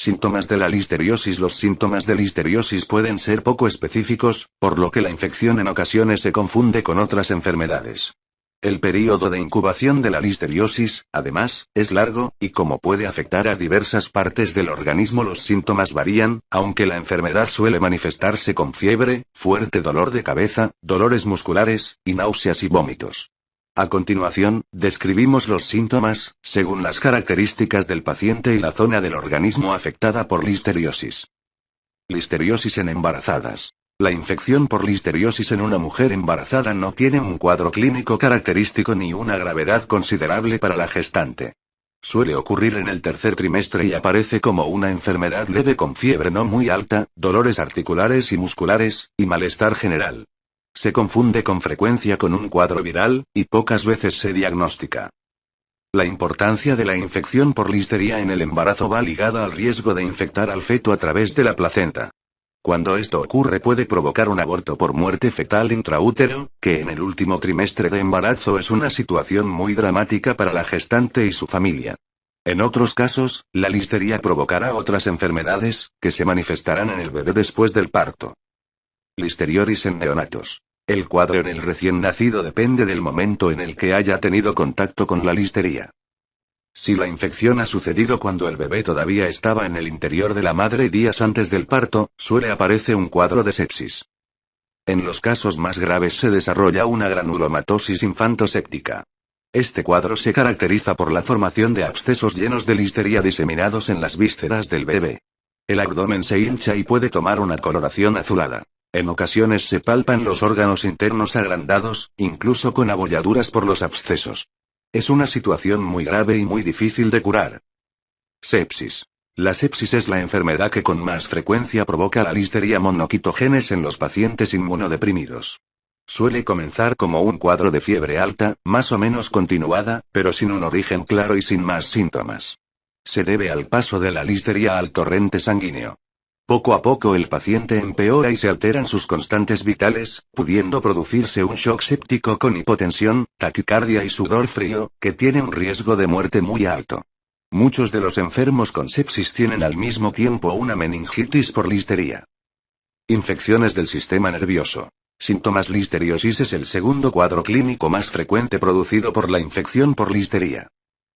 Síntomas de la listeriosis. Los síntomas de listeriosis pueden ser poco específicos, por lo que la infección en ocasiones se confunde con otras enfermedades. El período de incubación de la listeriosis, además, es largo, y como puede afectar a diversas partes del organismo, los síntomas varían, aunque la enfermedad suele manifestarse con fiebre, fuerte dolor de cabeza, dolores musculares, y náuseas y vómitos. A continuación, describimos los síntomas, según las características del paciente y la zona del organismo afectada por listeriosis. Listeriosis en embarazadas. La infección por listeriosis en una mujer embarazada no tiene un cuadro clínico característico ni una gravedad considerable para la gestante. Suele ocurrir en el tercer trimestre y aparece como una enfermedad leve con fiebre no muy alta, dolores articulares y musculares, y malestar general. Se confunde con frecuencia con un cuadro viral, y pocas veces se diagnostica. La importancia de la infección por listeria en el embarazo va ligada al riesgo de infectar al feto a través de la placenta. Cuando esto ocurre puede provocar un aborto por muerte fetal intraútero, que en el último trimestre de embarazo es una situación muy dramática para la gestante y su familia. En otros casos, la listeria provocará otras enfermedades, que se manifestarán en el bebé después del parto. Listeriosis en neonatos. El cuadro en el recién nacido depende del momento en el que haya tenido contacto con la listeria. Si la infección ha sucedido cuando el bebé todavía estaba en el interior de la madre días antes del parto, suele aparecer un cuadro de sepsis. En los casos más graves se desarrolla una granulomatosis infantoséptica. Este cuadro se caracteriza por la formación de abscesos llenos de listeria diseminados en las vísceras del bebé. El abdomen se hincha y puede tomar una coloración azulada. En ocasiones se palpan los órganos internos agrandados, incluso con abolladuras por los abscesos. Es una situación muy grave y muy difícil de curar. Sepsis. La sepsis es la enfermedad que con más frecuencia provoca la listeria monocytogenes en los pacientes inmunodeprimidos. Suele comenzar como un cuadro de fiebre alta, más o menos continuada, pero sin un origen claro y sin más síntomas. Se debe al paso de la listeria al torrente sanguíneo. Poco a poco el paciente empeora y se alteran sus constantes vitales, pudiendo producirse un shock séptico con hipotensión, taquicardia y sudor frío, que tiene un riesgo de muerte muy alto. Muchos de los enfermos con sepsis tienen al mismo tiempo una meningitis por listeria. Infecciones del sistema nervioso. Síntomas. Listeriosis es el segundo cuadro clínico más frecuente producido por la infección por listeria.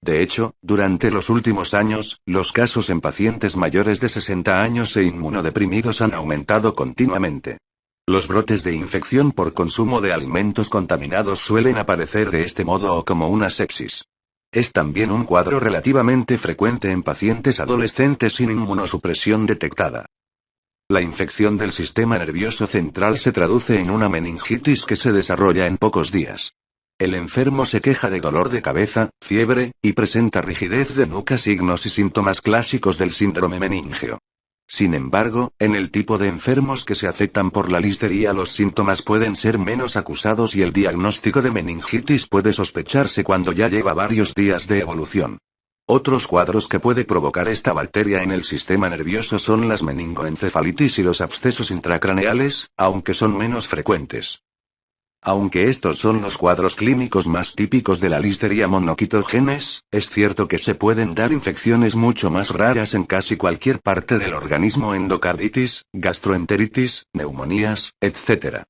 De hecho, durante los últimos años, los casos en pacientes mayores de 60 años e inmunodeprimidos han aumentado continuamente. Los brotes de infección por consumo de alimentos contaminados suelen aparecer de este modo o como una sepsis. Es también un cuadro relativamente frecuente en pacientes adolescentes sin inmunosupresión detectada. La infección del sistema nervioso central se traduce en una meningitis que se desarrolla en pocos días. El enfermo se queja de dolor de cabeza, fiebre, y presenta rigidez de nuca, signos y síntomas clásicos del síndrome meningeo. Sin embargo, en el tipo de enfermos que se afectan por la listeria los síntomas pueden ser menos acusados y el diagnóstico de meningitis puede sospecharse cuando ya lleva varios días de evolución. Otros cuadros que puede provocar esta bacteria en el sistema nervioso son las meningoencefalitis y los abscesos intracraneales, aunque son menos frecuentes. Aunque estos son los cuadros clínicos más típicos de la listeria monocytogenes, es cierto que se pueden dar infecciones mucho más raras en casi cualquier parte del organismo: endocarditis, gastroenteritis, neumonías, etc.